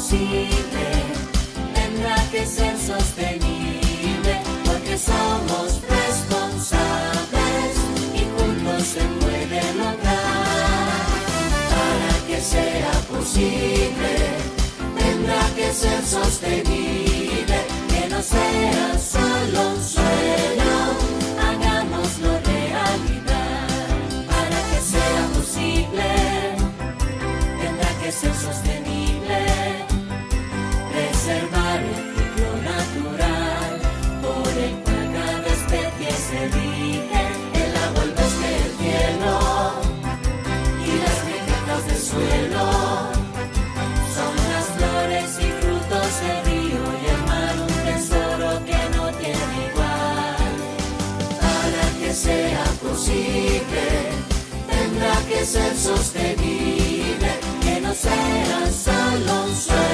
posible, tendrá que ser sostenible, porque somos responsables y juntos se puede lograr. Para que sea posible, tendrá que ser sostenible, que no sea solo un sueño, hagámoslo realidad. Para que sea posible, tendrá que ser sostenible, preservar el ciclo natural por el cual cada especie se rige, el agua, el bosque, el cielo y las riquezas del suelo. Son las flores y frutos del río y el mar, un tesoro que no tiene igual. Para que sea posible, tendrá que ser sostenible, que no sea solo un sueño.